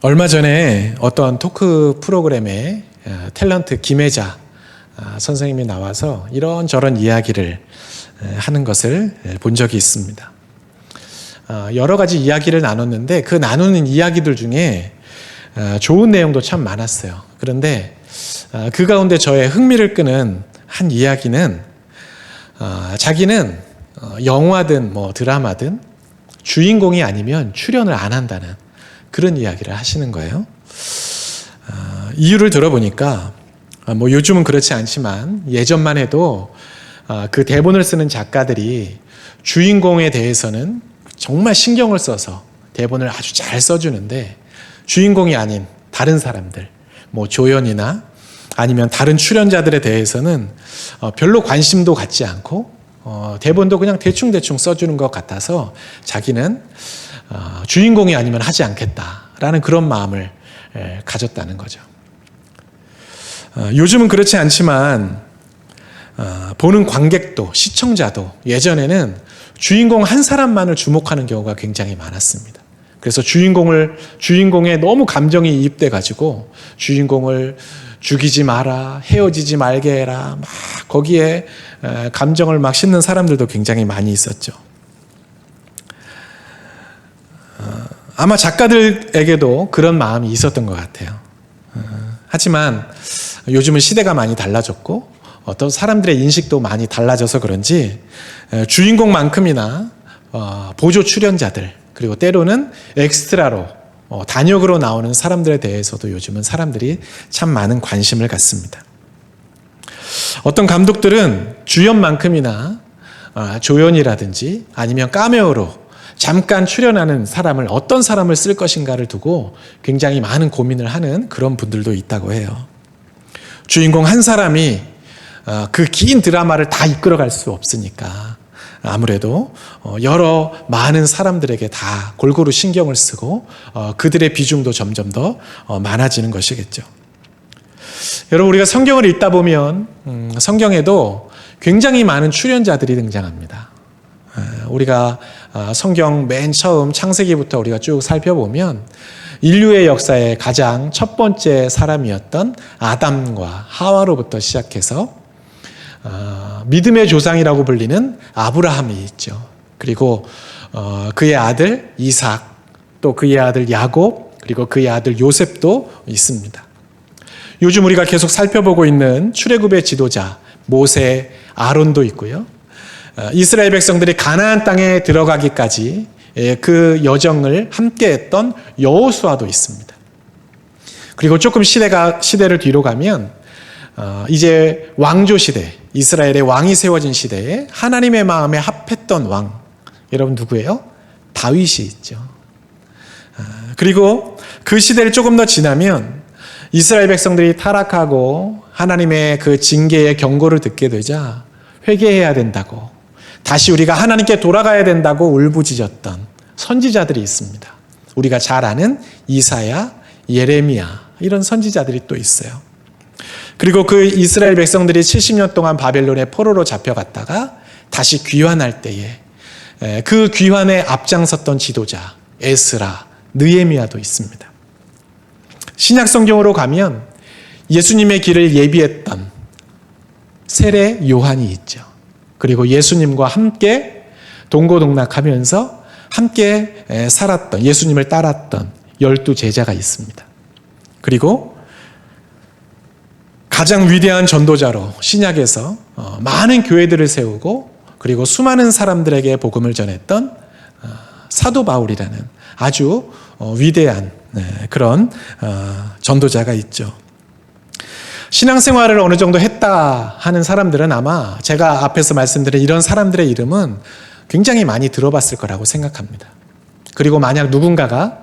얼마 전에 어떤 토크 프로그램에 탤런트 김혜자 선생님이 나와서 이런저런 이야기를 하는 것을 본 적이 있습니다. 여러 가지 이야기를 나눴는데 그 나누는 이야기들 중에 좋은 내용도 참 많았어요. 그런데 그 가운데 저의 흥미를 끄는 한 이야기는 자기는 영화든 드라마든 주인공이 아니면 출연을 안 한다는 그런 이야기를 하시는 거예요. 이유를 들어보니까 요즘은 그렇지 않지만 예전만 해도 그 대본을 쓰는 작가들이 주인공에 대해서는 정말 신경을 써서 대본을 아주 잘 써주는데 주인공이 아닌 다른 사람들, 조연이나 아니면 다른 출연자들에 대해서는 별로 관심도 갖지 않고 대본도 그냥 대충대충 써주는 것 같아서 자기는 주인공이 아니면 하지 않겠다라는 그런 마음을 가졌다는 거죠. 요즘은 그렇지 않지만 보는 관객도 시청자도 예전에는 주인공 한 사람만을 주목하는 경우가 굉장히 많았습니다. 그래서 주인공에 너무 감정이 이입돼 가지고 주인공을 죽이지 마라, 헤어지지 말게 해라, 막 거기에 감정을 막 싣는 사람들도 굉장히 많이 있었죠. 아마 작가들에게도 그런 마음이 있었던 것 같아요. 하지만 요즘은 시대가 많이 달라졌고 어떤 사람들의 인식도 많이 달라져서 그런지 주인공만큼이나 보조 출연자들 그리고 때로는 엑스트라로 단역으로 나오는 사람들에 대해서도 요즘은 사람들이 참 많은 관심을 갖습니다. 어떤 감독들은 주연만큼이나 조연이라든지 아니면 카메오로 잠깐 출연하는 사람을 어떤 사람을 쓸 것인가를 두고 굉장히 많은 고민을 하는 그런 분들도 있다고 해요. 주인공 한 사람이 그 긴 드라마를 다 이끌어갈 수 없으니까 아무래도 여러 많은 사람들에게 다 골고루 신경을 쓰고 그들의 비중도 점점 더 많아지는 것이겠죠. 여러분, 우리가 성경을 읽다 보면 성경에도 굉장히 많은 출연자들이 등장합니다. 우리가 성경 맨 처음 창세기부터 우리가 쭉 살펴보면 인류의 역사의 가장 첫 번째 사람이었던 아담과 하와로부터 시작해서 믿음의 조상이라고 불리는 아브라함이 있죠. 그리고 그의 아들 이삭, 또 그의 아들 야곱, 그리고 그의 아들 요셉도 있습니다. 요즘 우리가 계속 살펴보고 있는 출애굽의 지도자 모세, 아론도 있고요. 이스라엘 백성들이 가나안 땅에 들어가기까지 그 여정을 함께했던 여호수아도 있습니다. 그리고 조금 시대를 뒤로 가면 이제 왕조 시대, 이스라엘의 왕이 세워진 시대에 하나님의 마음에 합했던 왕, 여러분 누구예요? 다윗이 있죠. 그리고 그 시대를 조금 더 지나면 이스라엘 백성들이 타락하고 하나님의 그 징계의 경고를 듣게 되자 회개해야 된다고, 다시 우리가 하나님께 돌아가야 된다고 울부짖었던 선지자들이 있습니다. 우리가 잘 아는 이사야, 예레미야, 이런 선지자들이 또 있어요. 그리고 그 이스라엘 백성들이 70년 동안 바벨론의 포로로 잡혀갔다가 다시 귀환할 때에 그 귀환에 앞장섰던 지도자 에스라, 느헤미야도 있습니다. 신약 성경으로 가면 예수님의 길을 예비했던 세례 요한이 있죠. 그리고 예수님과 함께 동고동락하면서 함께 살았던, 예수님을 따랐던 12 제자가 있습니다. 그리고 가장 위대한 전도자로 신약에서 많은 교회들을 세우고 그리고 수많은 사람들에게 복음을 전했던 사도 바울이라는 아주 위대한 그런 전도자가 있죠. 신앙생활을 어느 정도 했다 하는 사람들은 아마 제가 앞에서 말씀드린 이런 사람들의 이름은 굉장히 많이 들어봤을 거라고 생각합니다. 그리고 만약 누군가가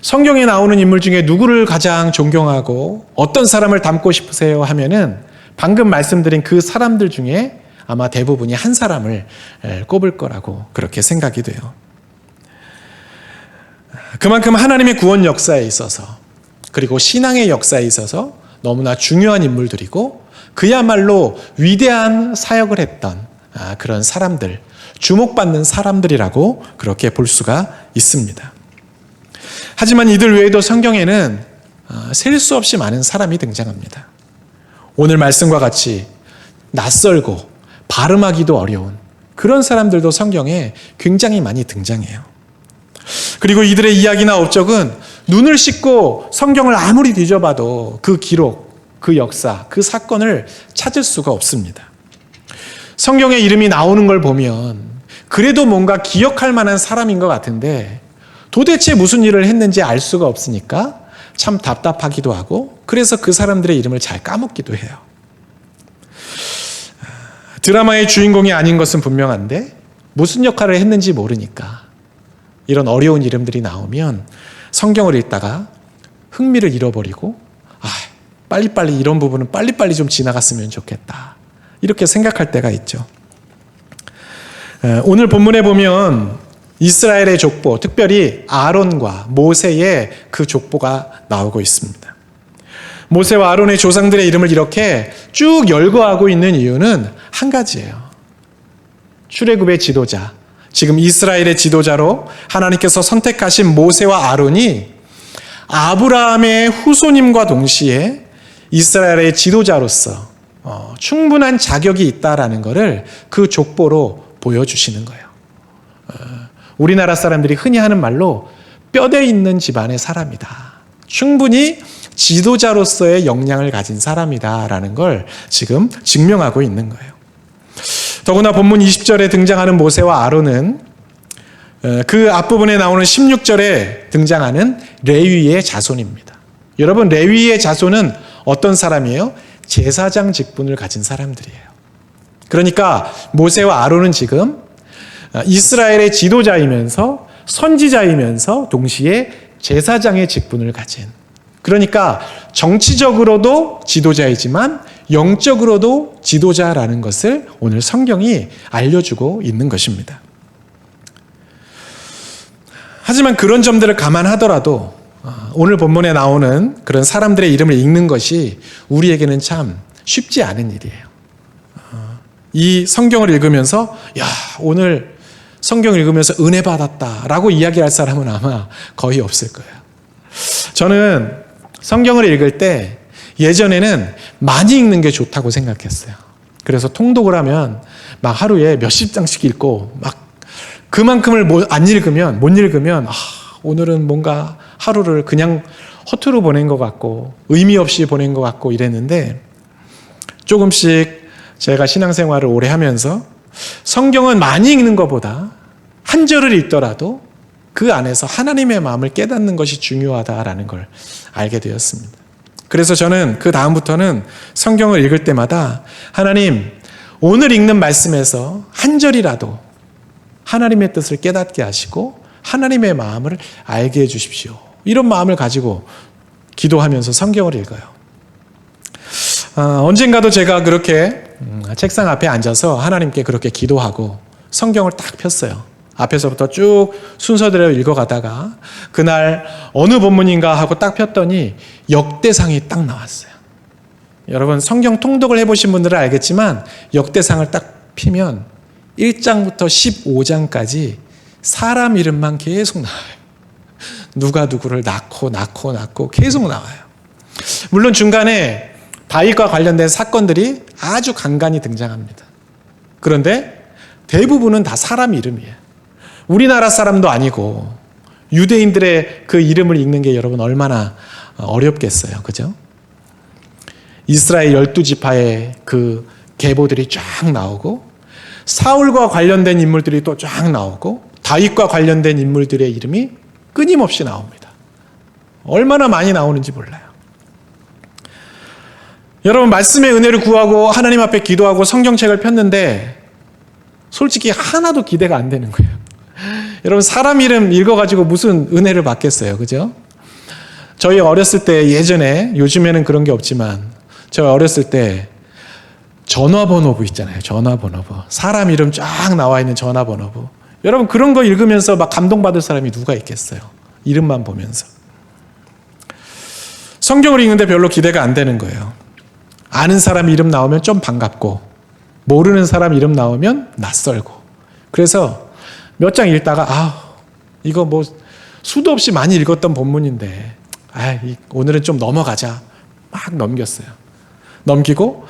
성경에 나오는 인물 중에 누구를 가장 존경하고 어떤 사람을 닮고 싶으세요 하면은 방금 말씀드린 그 사람들 중에 아마 대부분이 한 사람을 꼽을 거라고 그렇게 생각이 돼요. 그만큼 하나님의 구원 역사에 있어서 그리고 신앙의 역사에 있어서 너무나 중요한 인물들이고 그야말로 위대한 사역을 했던 그런 사람들, 주목받는 사람들이라고 그렇게 볼 수가 있습니다. 하지만 이들 외에도 성경에는 셀 수 없이 많은 사람이 등장합니다. 오늘 말씀과 같이 낯설고 발음하기도 어려운 그런 사람들도 성경에 굉장히 많이 등장해요. 그리고 이들의 이야기나 업적은 눈을 씻고 성경을 아무리 뒤져봐도 그 기록, 그 역사, 그 사건을 찾을 수가 없습니다. 성경에 이름이 나오는 걸 보면 그래도 뭔가 기억할 만한 사람인 것 같은데 도대체 무슨 일을 했는지 알 수가 없으니까 참 답답하기도 하고 그래서 그 사람들의 이름을 잘 까먹기도 해요. 드라마의 주인공이 아닌 것은 분명한데 무슨 역할을 했는지 모르니까 이런 어려운 이름들이 나오면 성경을 읽다가 흥미를 잃어버리고 빨리빨리 이런 부분은 빨리빨리 좀 지나갔으면 좋겠다. 이렇게 생각할 때가 있죠. 오늘 본문에 보면 이스라엘의 족보, 특별히 아론과 모세의 그 족보가 나오고 있습니다. 모세와 아론의 조상들의 이름을 이렇게 쭉 열거하고 있는 이유는 한 가지예요. 출애굽의 지도자, 지금 이스라엘의 지도자로 하나님께서 선택하신 모세와 아론이 아브라함의 후손임과 동시에 이스라엘의 지도자로서 충분한 자격이 있다라는 것을 그 족보로 보여주시는 거예요. 우리나라 사람들이 흔히 하는 말로 뼈대 있는 집안의 사람이다. 충분히 지도자로서의 역량을 가진 사람이다라는 걸 지금 증명하고 있는 거예요. 더구나 본문 20절에 등장하는 모세와 아론은 그 앞부분에 나오는 16절에 등장하는 레위의 자손입니다. 여러분, 레위의 자손은 어떤 사람이에요? 제사장 직분을 가진 사람들이에요. 그러니까 모세와 아론은 지금 이스라엘의 지도자이면서 선지자이면서 동시에 제사장의 직분을 가진, 그러니까 정치적으로도 지도자이지만 영적으로도 지도자라는 것을 오늘 성경이 알려주고 있는 것입니다. 하지만 그런 점들을 감안하더라도 오늘 본문에 나오는 그런 사람들의 이름을 읽는 것이 우리에게는 참 쉽지 않은 일이에요. 이 성경을 읽으면서 오늘 성경 읽으면서 은혜 받았다라고 이야기할 사람은 아마 거의 없을 거예요. 저는 성경을 읽을 때 예전에는 많이 읽는 게 좋다고 생각했어요. 그래서 통독을 하면 막 하루에 몇십 장씩 읽고 막 그만큼을 못 읽으면 오늘은 뭔가 하루를 그냥 허투루 보낸 것 같고 의미 없이 보낸 것 같고 이랬는데 조금씩 제가 신앙생활을 오래 하면서 성경은 많이 읽는 것보다 한 절을 읽더라도 그 안에서 하나님의 마음을 깨닫는 것이 중요하다라는 걸 알게 되었습니다. 그래서 저는 그 다음부터는 성경을 읽을 때마다 하나님, 오늘 읽는 말씀에서 한 절이라도 하나님의 뜻을 깨닫게 하시고 하나님의 마음을 알게 해 주십시오. 이런 마음을 가지고 기도하면서 성경을 읽어요. 언젠가도 제가 그렇게 책상 앞에 앉아서 하나님께 그렇게 기도하고 성경을 딱 폈어요. 앞에서부터 쭉 순서대로 읽어가다가 그날 어느 본문인가 하고 딱 폈더니 역대상이 딱 나왔어요. 여러분, 성경 통독을 해보신 분들은 알겠지만 역대상을 딱 피면 1장부터 15장까지 사람 이름만 계속 나와요. 누가 누구를 낳고 계속 나와요. 물론 중간에 다윗과 관련된 사건들이 아주 간간히 등장합니다. 그런데 대부분은 다 사람 이름이에요. 우리나라 사람도 아니고 유대인들의 그 이름을 읽는 게 여러분 얼마나 어렵겠어요. 그죠? 이스라엘 12지파의 그 계보들이 쫙 나오고 사울과 관련된 인물들이 또 쫙 나오고 다윗과 관련된 인물들의 이름이 끊임없이 나옵니다. 얼마나 많이 나오는지 몰라요. 여러분, 말씀의 은혜를 구하고 하나님 앞에 기도하고 성경책을 폈는데 솔직히 하나도 기대가 안 되는 거예요. 여러분, 사람 이름 읽어가지고 무슨 은혜를 받겠어요. 그죠? 저희 어렸을 때 예전에, 요즘에는 그런 게 없지만 저희 어렸을 때 전화번호부 있잖아요. 전화번호부. 사람 이름 쫙 나와 있는 전화번호부. 여러분, 그런 거 읽으면서 막 감동받을 사람이 누가 있겠어요. 이름만 보면서. 성경을 읽는데 별로 기대가 안 되는 거예요. 아는 사람 이름 나오면 좀 반갑고 모르는 사람 이름 나오면 낯설고. 그래서 몇 장 읽다가 이거 뭐 수도 없이 많이 읽었던 본문인데 오늘은 좀 넘어가자. 막 넘겼어요. 넘기고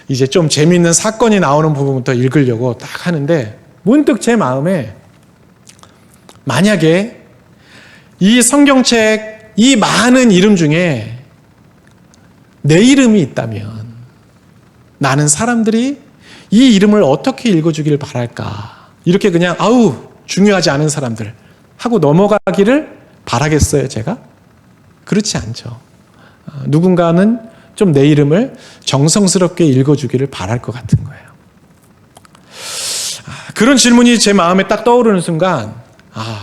이제 좀 재미있는 사건이 나오는 부분부터 읽으려고 딱 하는데 문득 제 마음에 만약에 이 성경책 이 많은 이름 중에 내 이름이 있다면 나는 사람들이 이 이름을 어떻게 읽어주길 바랄까. 이렇게 그냥 중요하지 않은 사람들 하고 넘어가기를 바라겠어요, 제가? 그렇지 않죠. 누군가는 좀 내 이름을 정성스럽게 읽어주기를 바랄 것 같은 거예요. 그런 질문이 제 마음에 딱 떠오르는 순간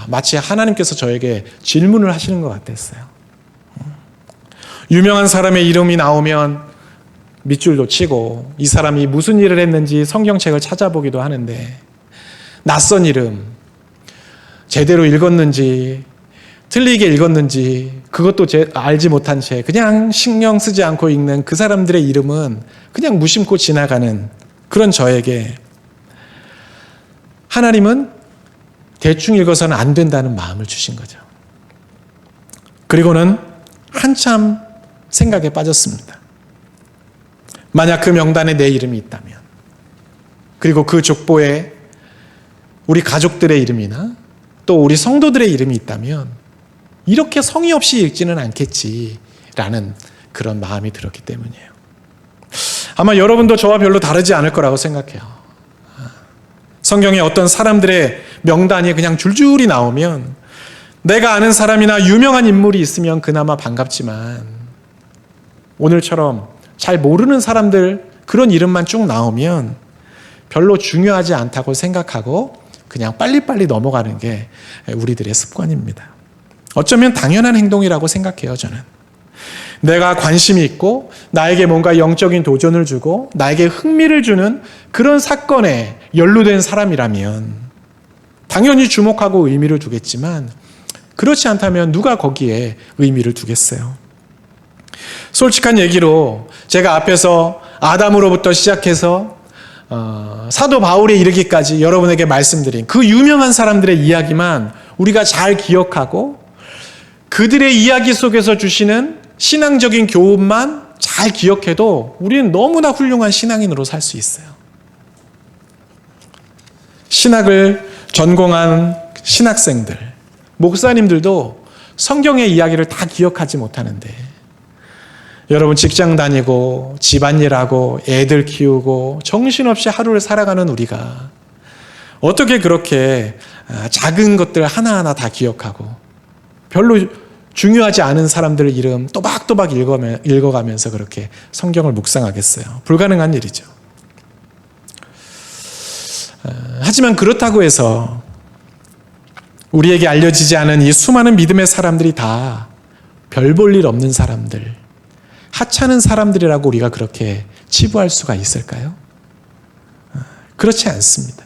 마치 하나님께서 저에게 질문을 하시는 것 같았어요. 유명한 사람의 이름이 나오면 밑줄도 치고 이 사람이 무슨 일을 했는지 성경책을 찾아보기도 하는데 낯선 이름, 제대로 읽었는지 틀리게 읽었는지 그것도 알지 못한 채 그냥 신경 쓰지 않고 읽는 그 사람들의 이름은 그냥 무심코 지나가는 그런 저에게 하나님은 대충 읽어서는 안 된다는 마음을 주신 거죠. 그리고는 한참 생각에 빠졌습니다. 만약 그 명단에 내 이름이 있다면, 그리고 그 족보에 우리 가족들의 이름이나 또 우리 성도들의 이름이 있다면 이렇게 성의 없이 읽지는 않겠지라는 그런 마음이 들었기 때문이에요. 아마 여러분도 저와 별로 다르지 않을 거라고 생각해요. 성경에 어떤 사람들의 명단이 그냥 줄줄이 나오면 내가 아는 사람이나 유명한 인물이 있으면 그나마 반갑지만 오늘처럼 잘 모르는 사람들 그런 이름만 쭉 나오면 별로 중요하지 않다고 생각하고 그냥 빨리빨리 넘어가는 게 우리들의 습관입니다. 어쩌면 당연한 행동이라고 생각해요, 저는. 내가 관심이 있고 나에게 뭔가 영적인 도전을 주고 나에게 흥미를 주는 그런 사건에 연루된 사람이라면 당연히 주목하고 의미를 두겠지만 그렇지 않다면 누가 거기에 의미를 두겠어요? 솔직한 얘기로 제가 앞에서 아담으로부터 시작해서 사도 바울에 이르기까지 여러분에게 말씀드린 그 유명한 사람들의 이야기만 우리가 잘 기억하고 그들의 이야기 속에서 주시는 신앙적인 교훈만 잘 기억해도 우리는 너무나 훌륭한 신앙인으로 살 수 있어요. 신학을 전공한 신학생들, 목사님들도 성경의 이야기를 다 기억하지 못하는데 여러분 직장 다니고 집안일하고 애들 키우고 정신없이 하루를 살아가는 우리가 어떻게 그렇게 작은 것들 하나하나 다 기억하고 별로 중요하지 않은 사람들 이름 또박또박 읽어가면서 그렇게 성경을 묵상하겠어요? 불가능한 일이죠. 하지만 그렇다고 해서 우리에게 알려지지 않은 이 수많은 믿음의 사람들이 다 별 볼 일 없는 사람들, 하찮은 사람들이라고 우리가 그렇게 치부할 수가 있을까요? 그렇지 않습니다.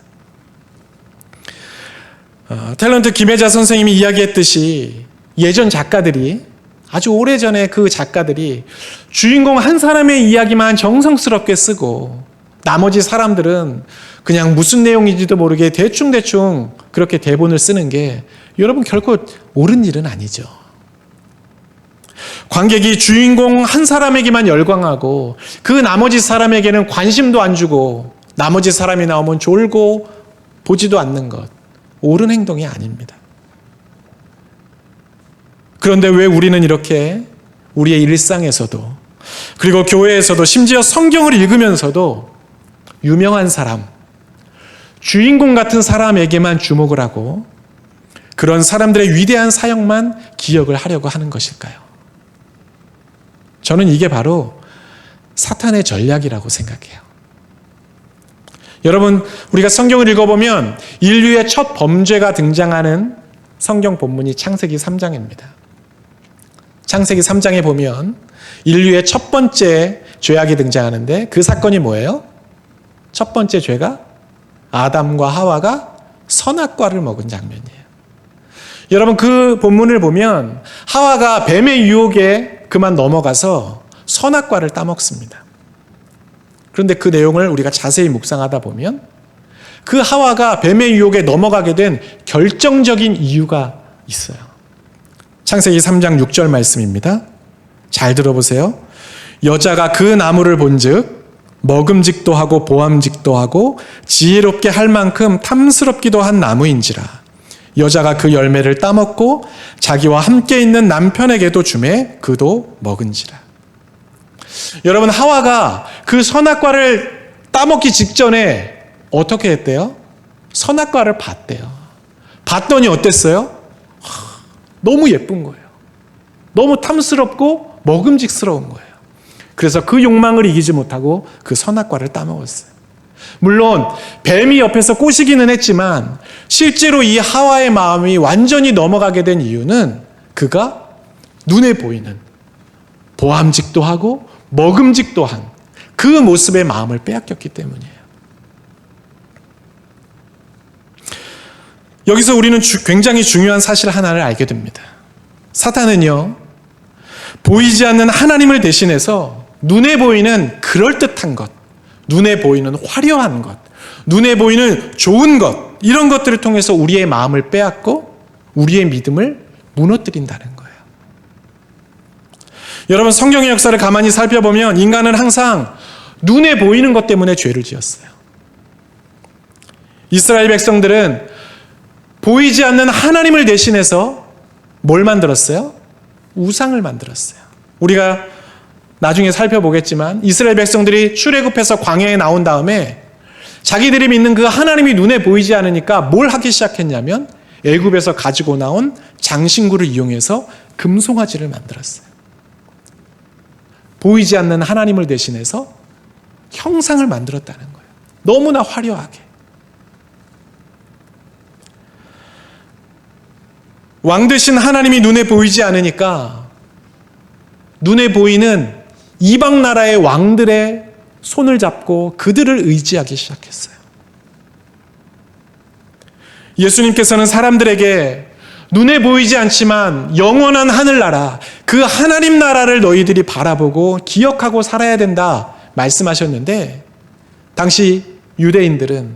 탤런트 김혜자 선생님이 이야기했듯이 예전 작가들이 아주 오래전에 그 작가들이 주인공 한 사람의 이야기만 정성스럽게 쓰고 나머지 사람들은 그냥 무슨 내용인지도 모르게 대충대충 그렇게 대본을 쓰는 게 여러분 결코 옳은 일은 아니죠. 관객이 주인공 한 사람에게만 열광하고 그 나머지 사람에게는 관심도 안 주고 나머지 사람이 나오면 졸고 보지도 않는 것, 옳은 행동이 아닙니다. 그런데 왜 우리는 이렇게 우리의 일상에서도 그리고 교회에서도 심지어 성경을 읽으면서도 유명한 사람, 주인공 같은 사람에게만 주목을 하고 그런 사람들의 위대한 사역만 기억을 하려고 하는 것일까요? 저는 이게 바로 사탄의 전략이라고 생각해요. 여러분, 우리가 성경을 읽어보면 인류의 첫 범죄가 등장하는 성경 본문이 창세기 3장입니다. 창세기 3장에 보면 인류의 첫 번째 죄악이 등장하는데 그 사건이 뭐예요? 첫 번째 죄가 아담과 하와가 선악과를 먹은 장면이에요. 여러분, 그 본문을 보면 하와가 뱀의 유혹에 그만 넘어가서 선악과를 따먹습니다. 그런데 그 내용을 우리가 자세히 묵상하다 보면 그 하와가 뱀의 유혹에 넘어가게 된 결정적인 이유가 있어요. 창세기 3장 6절 말씀입니다. 잘 들어보세요. 여자가 그 나무를 본즉 먹음직도 하고 보암직도 하고 지혜롭게 할 만큼 탐스럽기도 한 나무인지라. 여자가 그 열매를 따먹고 자기와 함께 있는 남편에게도 주매 그도 먹은지라. 여러분, 하와가 그 선악과를 따먹기 직전에 어떻게 했대요? 선악과를 봤대요. 봤더니 어땠어요? 너무 예쁜 거예요. 너무 탐스럽고 먹음직스러운 거예요. 그래서 그 욕망을 이기지 못하고 그 선악과를 따먹었어요. 물론 뱀이 옆에서 꼬시기는 했지만 실제로 이 하와의 마음이 완전히 넘어가게 된 이유는 그가 눈에 보이는 보암직도 하고 먹음직도 한 그 모습의 마음을 빼앗겼기 때문이에요. 여기서 우리는 굉장히 중요한 사실 하나를 알게 됩니다. 사탄은요, 보이지 않는 하나님을 대신해서 눈에 보이는 그럴듯한 것, 눈에 보이는 화려한 것, 눈에 보이는 좋은 것, 이런 것들을 통해서 우리의 마음을 빼앗고 우리의 믿음을 무너뜨린다는 거예요. 여러분, 성경의 역사를 가만히 살펴보면 인간은 항상 눈에 보이는 것 때문에 죄를 지었어요. 이스라엘 백성들은 보이지 않는 하나님을 대신해서 뭘 만들었어요? 우상을 만들었어요. 우리가 나중에 살펴보겠지만 이스라엘 백성들이 출애굽해서 광야에 나온 다음에 자기들이 믿는 그 하나님이 눈에 보이지 않으니까 뭘 하기 시작했냐면 애굽에서 가지고 나온 장신구를 이용해서 금송아지를 만들었어요. 보이지 않는 하나님을 대신해서 형상을 만들었다는 거예요. 너무나 화려하게. 왕 되신 하나님이 눈에 보이지 않으니까 눈에 보이는 이방 나라의 왕들의 손을 잡고 그들을 의지하기 시작했어요. 예수님께서는 사람들에게 눈에 보이지 않지만 영원한 하늘나라, 그 하나님 나라를 너희들이 바라보고 기억하고 살아야 된다 말씀하셨는데, 당시 유대인들은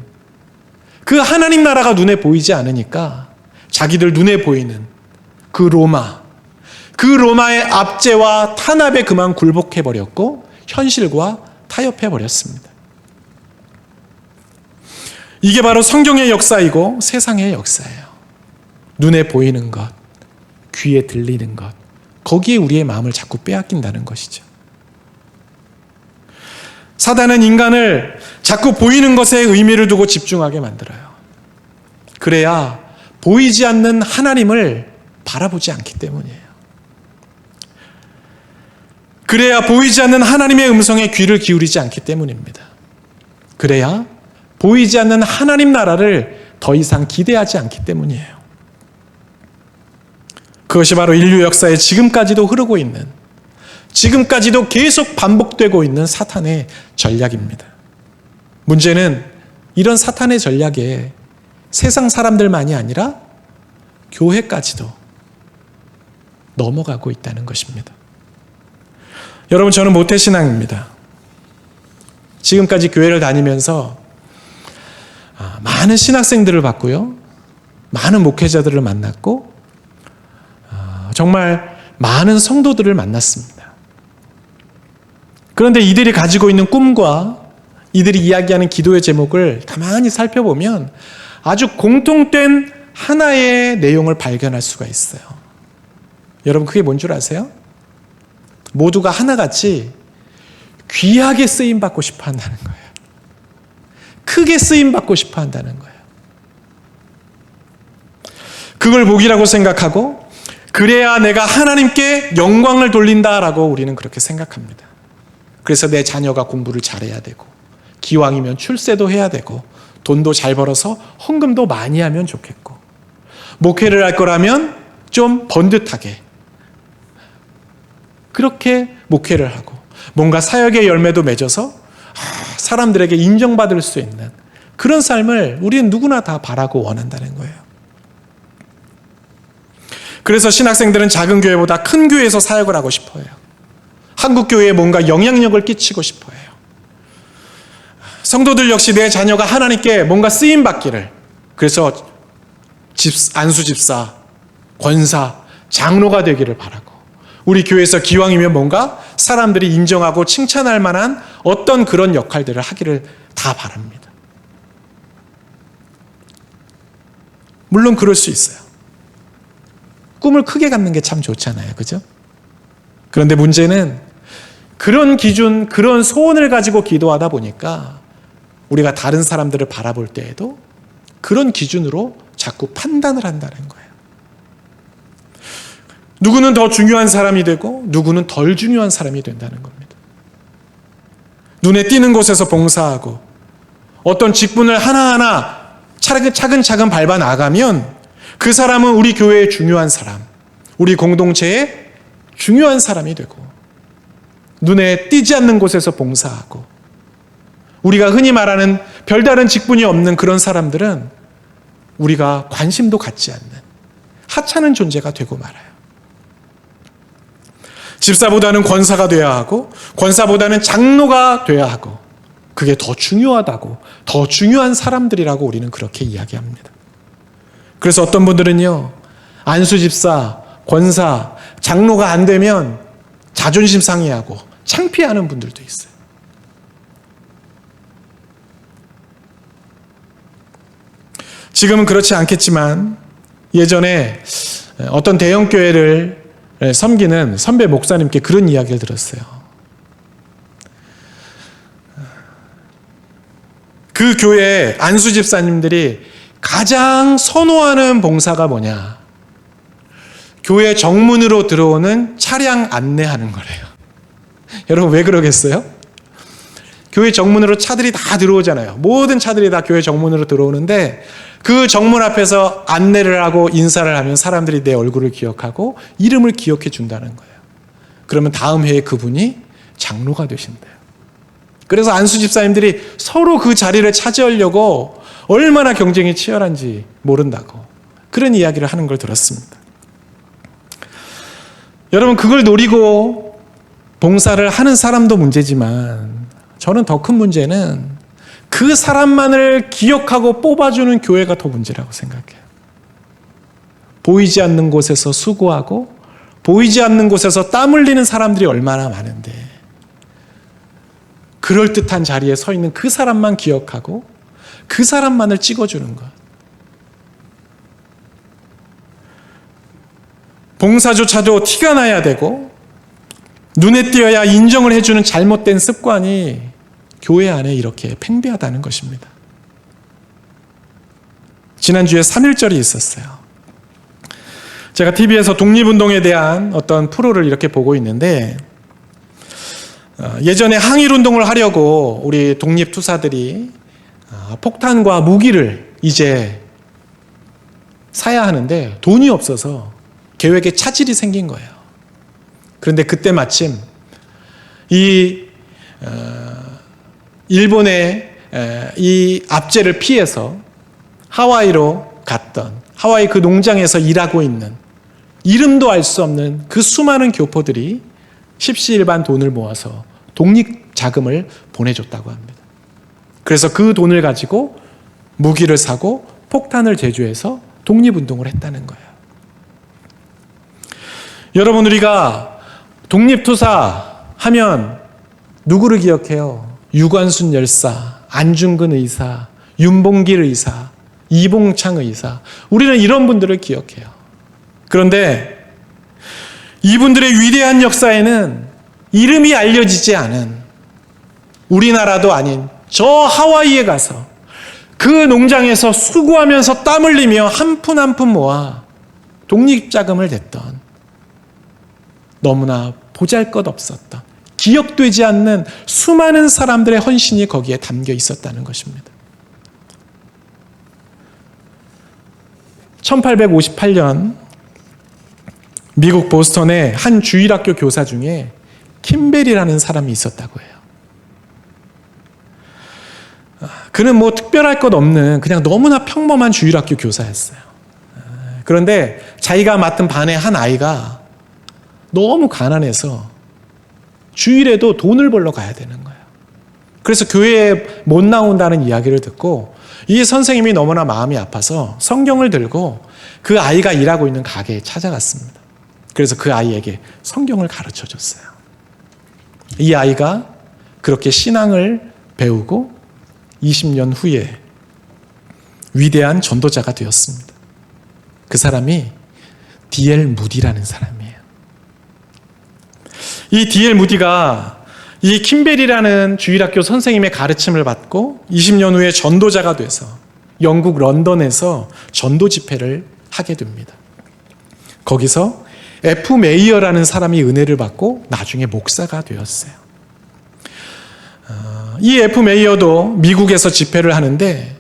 그 하나님 나라가 눈에 보이지 않으니까 자기들 눈에 보이는 그 로마의 압제와 탄압에 그만 굴복해버렸고 현실과 타협해버렸습니다. 이게 바로 성경의 역사이고 세상의 역사예요. 눈에 보이는 것, 귀에 들리는 것, 거기에 우리의 마음을 자꾸 빼앗긴다는 것이죠. 사단은 인간을 자꾸 보이는 것에 의미를 두고 집중하게 만들어요. 그래야 보이지 않는 하나님을 바라보지 않기 때문이에요. 그래야 보이지 않는 하나님의 음성에 귀를 기울이지 않기 때문입니다. 그래야 보이지 않는 하나님 나라를 더 이상 기대하지 않기 때문이에요. 그것이 바로 인류 역사에 지금까지도 흐르고 있는, 지금까지도 계속 반복되고 있는 사탄의 전략입니다. 문제는 이런 사탄의 전략에 세상 사람들만이 아니라 교회까지도 넘어가고 있다는 것입니다. 여러분, 저는 모태신앙입니다. 지금까지 교회를 다니면서 많은 신학생들을 봤고요, 많은 목회자들을 만났고, 정말 많은 성도들을 만났습니다. 그런데 이들이 가지고 있는 꿈과 이들이 이야기하는 기도의 제목을 가만히 살펴보면 아주 공통된 하나의 내용을 발견할 수가 있어요. 여러분, 그게 뭔 줄 아세요? 모두가 하나같이 귀하게 쓰임받고 싶어 한다는 거예요. 크게 쓰임받고 싶어 한다는 거예요. 그걸 복이라고 생각하고, 그래야 내가 하나님께 영광을 돌린다라고 우리는 그렇게 생각합니다. 그래서 내 자녀가 공부를 잘해야 되고, 기왕이면 출세도 해야 되고, 돈도 잘 벌어서 헌금도 많이 하면 좋겠고, 목회를 할 거라면 좀 번듯하게 그렇게 목회를 하고, 뭔가 사역의 열매도 맺어서 사람들에게 인정받을 수 있는 그런 삶을 우리는 누구나 다 바라고 원한다는 거예요. 그래서 신학생들은 작은 교회보다 큰 교회에서 사역을 하고 싶어 해요. 한국 교회에 뭔가 영향력을 끼치고 싶어 해요. 성도들 역시 내 자녀가 하나님께 뭔가 쓰임받기를, 그래서 안수집사, 권사, 장로가 되기를 바라고, 우리 교회에서 기왕이면 뭔가 사람들이 인정하고 칭찬할 만한 어떤 그런 역할들을 하기를 다 바랍니다. 물론 그럴 수 있어요. 꿈을 크게 갖는 게 참 좋잖아요. 그죠? 그런데 문제는 그런 기준, 그런 소원을 가지고 기도하다 보니까 우리가 다른 사람들을 바라볼 때에도 그런 기준으로 자꾸 판단을 한다는 거예요. 누구는 더 중요한 사람이 되고 누구는 덜 중요한 사람이 된다는 겁니다. 눈에 띄는 곳에서 봉사하고 어떤 직분을 하나하나 차근차근 밟아 나가면 그 사람은 우리 교회의 중요한 사람, 우리 공동체의 중요한 사람이 되고, 눈에 띄지 않는 곳에서 봉사하고 우리가 흔히 말하는 별다른 직분이 없는 그런 사람들은 우리가 관심도 갖지 않는 하찮은 존재가 되고 말아요. 집사보다는 권사가 돼야 하고 권사보다는 장로가 돼야 하고, 그게 더 중요하다고, 더 중요한 사람들이라고 우리는 그렇게 이야기합니다. 그래서 어떤 분들은요, 안수 집사, 권사, 장로가 안 되면 자존심 상해하고 창피해하는 분들도 있어요. 지금은 그렇지 않겠지만 예전에 어떤 대형 교회를 섬기는 선배 목사님께 그런 이야기를 들었어요. 그 교회 안수 집사님들이 가장 선호하는 봉사가 뭐냐? 교회 정문으로 들어오는 차량 안내하는 거래요. 여러분 왜 그러겠어요? 교회 정문으로 차들이 다 들어오잖아요. 모든 차들이 다 교회 정문으로 들어오는데 그 정문 앞에서 안내를 하고 인사를 하면 사람들이 내 얼굴을 기억하고 이름을 기억해 준다는 거예요. 그러면 다음 해에 그분이 장로가 되신대요. 그래서 안수 집사님들이 서로 그 자리를 차지하려고 얼마나 경쟁이 치열한지 모른다고 그런 이야기를 하는 걸 들었습니다. 여러분, 그걸 노리고 봉사를 하는 사람도 문제지만 저는 더 큰 문제는 그 사람만을 기억하고 뽑아주는 교회가 더 문제라고 생각해요. 보이지 않는 곳에서 수고하고 보이지 않는 곳에서 땀 흘리는 사람들이 얼마나 많은데, 그럴듯한 자리에 서 있는 그 사람만 기억하고 그 사람만을 찍어주는 것. 봉사조차도 티가 나야 되고 눈에 띄어야 인정을 해주는 잘못된 습관이 교회 안에 이렇게 팽배하다는 것입니다. 지난주에 3.1절이 있었어요. 제가 TV에서 독립운동에 대한 어떤 프로를 이렇게 보고 있는데, 예전에 항일운동을 하려고 우리 독립투사들이 폭탄과 무기를 이제 사야 하는데 돈이 없어서 계획에 차질이 생긴 거예요. 그런데 그때 마침 이 일본의 이 압제를 피해서 하와이로 갔던, 하와이 그 농장에서 일하고 있는 이름도 알 수 없는 그 수많은 교포들이 십시일반 돈을 모아서 독립자금을 보내줬다고 합니다. 그래서 그 돈을 가지고 무기를 사고 폭탄을 제조해서 독립운동을 했다는 거예요. 여러분, 우리가 독립투사 하면 누구를 기억해요? 유관순 열사, 안중근 의사, 윤봉길 의사, 이봉창 의사. 우리는 이런 분들을 기억해요. 그런데 이분들의 위대한 역사에는 이름이 알려지지 않은, 우리나라도 아닌 저 하와이에 가서 그 농장에서 수고하면서 땀 흘리며 한 푼 한 푼 모아 독립자금을 냈던, 너무나 보잘것없었던, 기억되지 않는 수많은 사람들의 헌신이 거기에 담겨 있었다는 것입니다. 1858년 미국 보스턴의 한 주일학교 교사 중에 킴벨이라는 사람이 있었다고 해요. 그는 뭐 특별할 것 없는 그냥 너무나 평범한 주일학교 교사였어요. 그런데 자기가 맡은 반의 한 아이가 너무 가난해서 주일에도 돈을 벌러 가야 되는 거예요. 그래서 교회에 못 나온다는 이야기를 듣고 이 선생님이 너무나 마음이 아파서 성경을 들고 그 아이가 일하고 있는 가게에 찾아갔습니다. 그래서 그 아이에게 성경을 가르쳐 줬어요. 이 아이가 그렇게 신앙을 배우고 20년 후에 위대한 전도자가 되었습니다. 그 사람이 D.L. 무디라는 사람이에요. 이 D.L. 무디가 이 킴벨이라는 주일학교 선생님의 가르침을 받고 20년 후에 전도자가 돼서 영국 런던에서 전도 집회를 하게 됩니다. 거기서 F. 메이어라는 사람이 은혜를 받고 나중에 목사가 되었어요. 이 F. 메이어도 미국에서 집회를 하는데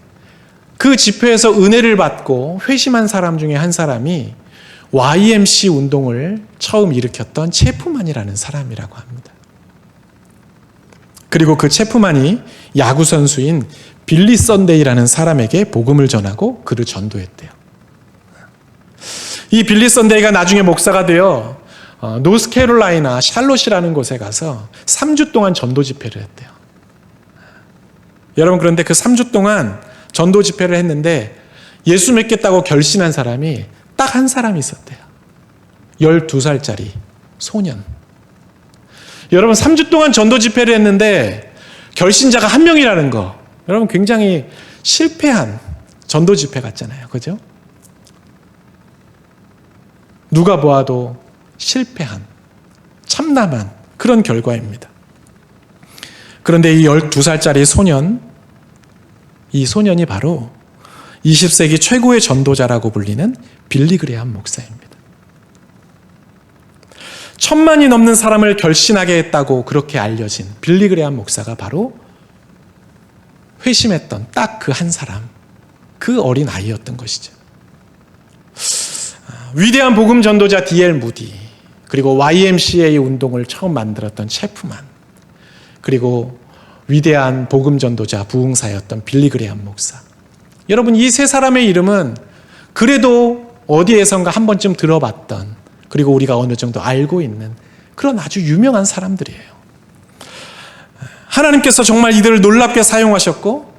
그 집회에서 은혜를 받고 회심한 사람 중에 한 사람이 YMC 운동을 처음 일으켰던 체프만이라는 사람이라고 합니다. 그리고 그 체프만이 야구 선수인 빌리 선데이라는 사람에게 복음을 전하고 그를 전도했대요. 이 빌리 선데이가 나중에 목사가 되어 노스캐롤라이나 샬롯이라는 곳에 가서 3주 동안 전도 집회를 했대요. 여러분, 그런데 그 3주 동안 전도 집회를 했는데 예수 믿겠다고 결심한 사람이 딱 한 사람 있었대요. 12살짜리 소년. 여러분, 3주 동안 전도 집회를 했는데 결신자가 한 명이라는 거, 여러분 굉장히 실패한 전도 집회 같잖아요. 그죠? 누가 보아도 실패한, 참담한 그런 결과입니다. 그런데 이 12살짜리 소년, 이 소년이 바로 20세기 최고의 전도자라고 불리는 빌리 그레이엄 목사입니다. 1000만이 넘는 사람을 결신하게 했다고 그렇게 알려진 빌리 그레이엄 목사가 바로 회심했던 딱 그 한 사람, 그 어린 아이였던 것이죠. 위대한 복음 전도자 D.L. 무디, 그리고 YMCA 운동을 처음 만들었던 체프만, 그리고 위대한 복음 전도자 부흥사였던 빌리 그레이엄 목사. 여러분, 이 세 사람의 이름은 그래도 어디에선가 한 번쯤 들어봤던, 그리고 우리가 어느 정도 알고 있는 그런 아주 유명한 사람들이에요. 하나님께서 정말 이들을 놀랍게 사용하셨고,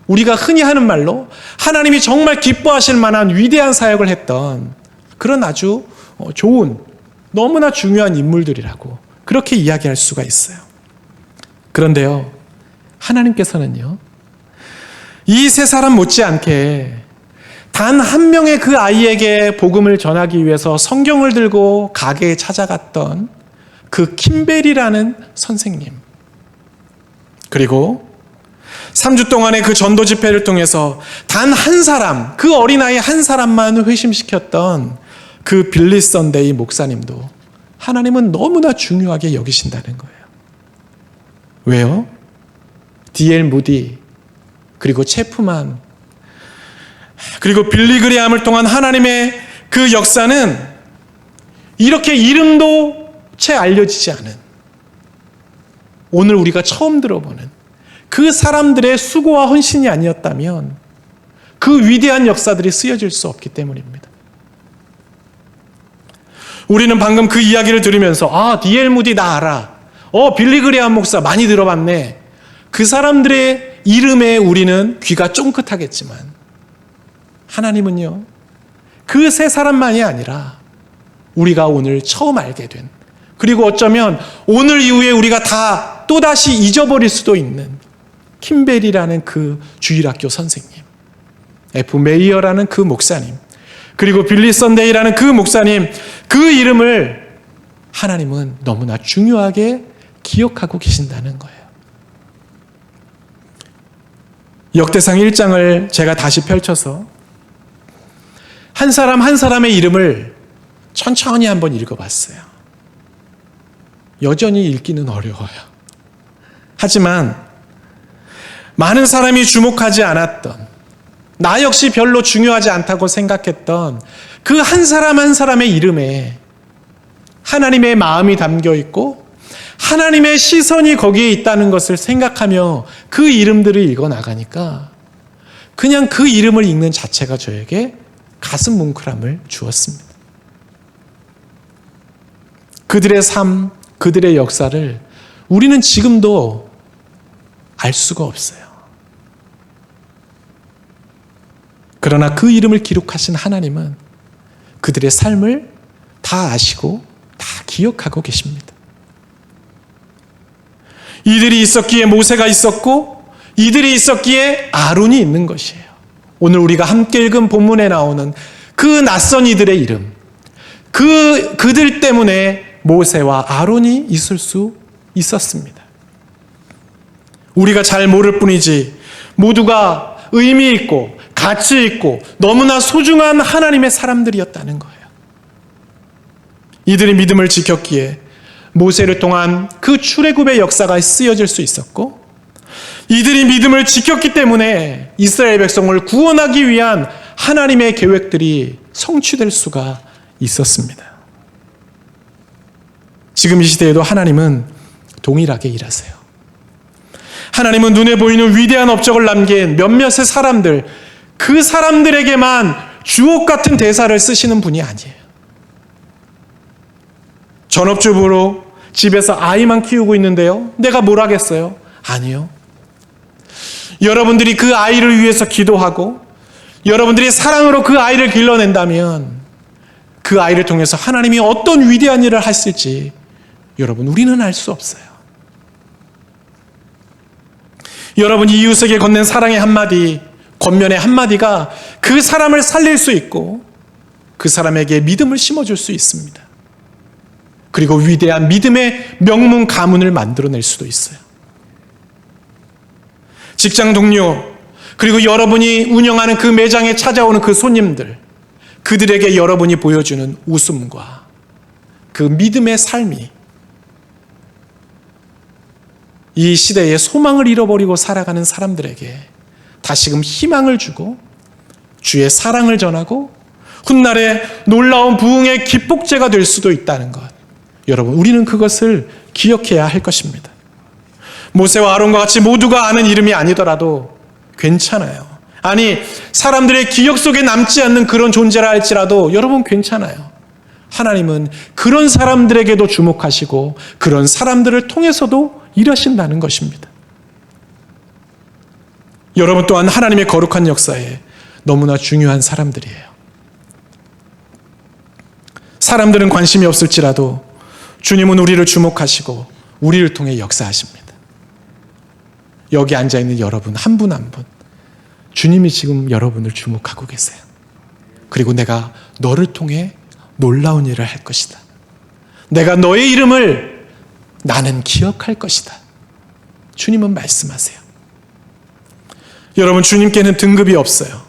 우리가 흔히 하는 말로 하나님이 정말 기뻐하실 만한 위대한 사역을 했던 그런 아주 좋은, 너무나 중요한 인물들이라고 그렇게 이야기할 수가 있어요. 그런데요, 하나님께서는요, 이 세 사람 못지않게 단 한 명의 그 아이에게 복음을 전하기 위해서 성경을 들고 가게에 찾아갔던 그 킴벨이라는 선생님, 그리고 3주 동안의 그 전도 집회를 통해서 단 한 사람, 그 어린아이 한 사람만 회심시켰던 그 빌리 선데이 목사님도 하나님은 너무나 중요하게 여기신다는 거예요. 왜요? D.L. 무디, 그리고 체프만, 그리고 빌리 그레이엄을 통한 하나님의 그 역사는 이렇게 이름도 채 알려지지 않은, 오늘 우리가 처음 들어보는 그 사람들의 수고와 헌신이 아니었다면 그 위대한 역사들이 쓰여질 수 없기 때문입니다. 우리는 방금 그 이야기를 들으면서 D.L. 무디 나 알아, 빌리 그레이엄 목사 많이 들어봤네, 그 사람들의 이름에 우리는 귀가 쫑긋하겠지만 하나님은요, 그 세 사람만이 아니라 우리가 오늘 처음 알게 된, 그리고 어쩌면 오늘 이후에 우리가 다 또다시 잊어버릴 수도 있는 킴벨이라는 그 주일학교 선생님, F. 메이어라는 그 목사님, 그리고 빌리 선데이라는 그 목사님, 그 이름을 하나님은 너무나 중요하게 기억하고 계신다는 거예요. 역대상 1장을 제가 다시 펼쳐서 한 사람 한 사람의 이름을 천천히 한번 읽어봤어요. 여전히 읽기는 어려워요. 하지만 많은 사람이 주목하지 않았던, 나 역시 별로 중요하지 않다고 생각했던 그 한 사람 한 사람의 이름에 하나님의 마음이 담겨 있고 하나님의 시선이 거기에 있다는 것을 생각하며 그 이름들을 읽어 나가니까 그냥 그 이름을 읽는 자체가 저에게 가슴 뭉클함을 주었습니다. 그들의 삶, 그들의 역사를 우리는 지금도 알 수가 없어요. 그러나 그 이름을 기록하신 하나님은 그들의 삶을 다 아시고 다 기억하고 계십니다. 이들이 있었기에 모세가 있었고 이들이 있었기에 아론이 있는 것이에요. 오늘 우리가 함께 읽은 본문에 나오는 그 낯선 이들의 이름, 그들 때문에 모세와 아론이 있을 수 있었습니다. 우리가 잘 모를 뿐이지 모두가 의미 있고 가치 있고 너무나 소중한 하나님의 사람들이었다는 거예요. 이들이 믿음을 지켰기에 모세를 통한 그 출애굽의 역사가 쓰여질 수 있었고, 이들이 믿음을 지켰기 때문에 이스라엘 백성을 구원하기 위한 하나님의 계획들이 성취될 수가 있었습니다. 지금 이 시대에도 하나님은 동일하게 일하세요. 하나님은 눈에 보이는 위대한 업적을 남긴 몇몇의 사람들, 그 사람들에게만 주옥 같은 대사를 쓰시는 분이 아니에요. 전업주부로 집에서 아이만 키우고 있는데요, 내가 뭘 하겠어요? 아니요. 여러분들이 그 아이를 위해서 기도하고 여러분들이 사랑으로 그 아이를 길러낸다면 그 아이를 통해서 하나님이 어떤 위대한 일을 하실지 여러분, 우리는 알 수 없어요. 여러분이 이웃에게 건넨 사랑의 한마디, 권면의 한마디가 그 사람을 살릴 수 있고 그 사람에게 믿음을 심어줄 수 있습니다. 그리고 위대한 믿음의 명문 가문을 만들어낼 수도 있어요. 직장 동료, 그리고 여러분이 운영하는 그 매장에 찾아오는 그 손님들, 그들에게 여러분이 보여주는 웃음과 그 믿음의 삶이 이 시대에 소망을 잃어버리고 살아가는 사람들에게 다시금 희망을 주고 주의 사랑을 전하고 훗날에 놀라운 부흥의 기폭제가 될 수도 있다는 것, 여러분, 우리는 그것을 기억해야 할 것입니다. 모세와 아론과 같이 모두가 아는 이름이 아니더라도 괜찮아요. 아니, 사람들의 기억 속에 남지 않는 그런 존재라 할지라도 여러분 괜찮아요. 하나님은 그런 사람들에게도 주목하시고 그런 사람들을 통해서도 일하신다는 것입니다. 여러분 또한 하나님의 거룩한 역사에 너무나 중요한 사람들이에요. 사람들은 관심이 없을지라도 주님은 우리를 주목하시고 우리를 통해 역사하십니다. 여기 앉아있는 여러분 한 분 한 분, 주님이 지금 여러분을 주목하고 계세요. 그리고 내가 너를 통해 놀라운 일을 할 것이다. 내가 너의 이름을 나는 기억할 것이다. 주님은 말씀하세요. 여러분, 주님께는 등급이 없어요.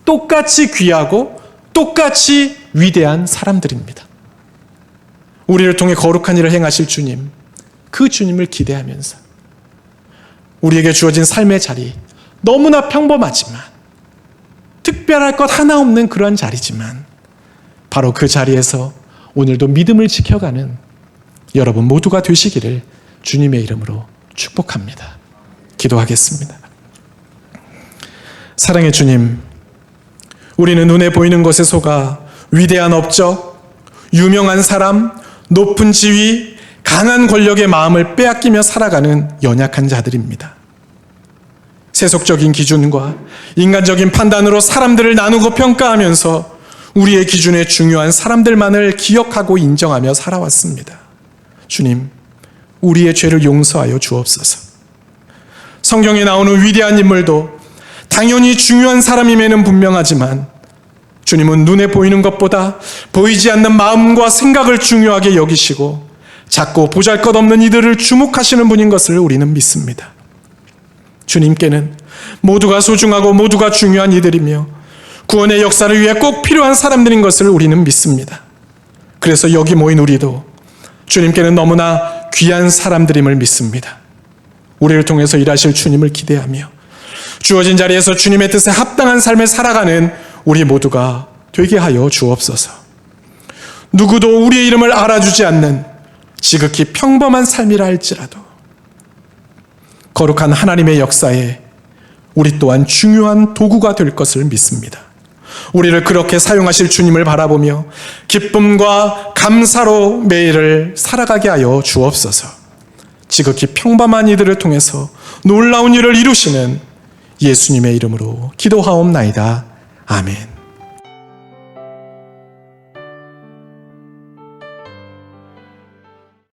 똑같이 귀하고 똑같이 위대한 사람들입니다. 우리를 통해 거룩한 일을 행하실 주님, 그 주님을 기대하면서 우리에게 주어진 삶의 자리, 너무나 평범하지만 특별할 것 하나 없는 그런 자리지만 바로 그 자리에서 오늘도 믿음을 지켜가는 여러분 모두가 되시기를 주님의 이름으로 축복합니다. 기도하겠습니다. 사랑의 주님, 우리는 눈에 보이는 것에 속아 위대한 업적, 유명한 사람, 높은 지위, 강한 권력의 마음을 빼앗기며 살아가는 연약한 자들입니다. 세속적인 기준과 인간적인 판단으로 사람들을 나누고 평가하면서 우리의 기준에 중요한 사람들만을 기억하고 인정하며 살아왔습니다. 주님, 우리의 죄를 용서하여 주옵소서. 성경에 나오는 위대한 인물도 당연히 중요한 사람임에는 분명하지만 주님은 눈에 보이는 것보다 보이지 않는 마음과 생각을 중요하게 여기시고 작고 보잘것없는 이들을 주목하시는 분인 것을 우리는 믿습니다. 주님께는 모두가 소중하고 모두가 중요한 이들이며 구원의 역사를 위해 꼭 필요한 사람들인 것을 우리는 믿습니다. 그래서 여기 모인 우리도 주님께는 너무나 귀한 사람들임을 믿습니다. 우리를 통해서 일하실 주님을 기대하며 주어진 자리에서 주님의 뜻에 합당한 삶을 살아가는 우리 모두가 되게 하여 주옵소서. 누구도 우리의 이름을 알아주지 않는 지극히 평범한 삶이라 할지라도 거룩한 하나님의 역사에 우리 또한 중요한 도구가 될 것을 믿습니다. 우리를 그렇게 사용하실 주님을 바라보며 기쁨과 감사로 매일을 살아가게 하여 주옵소서. 지극히 평범한 이들을 통해서 놀라운 일을 이루시는 예수님의 이름으로 기도하옵나이다. 아멘.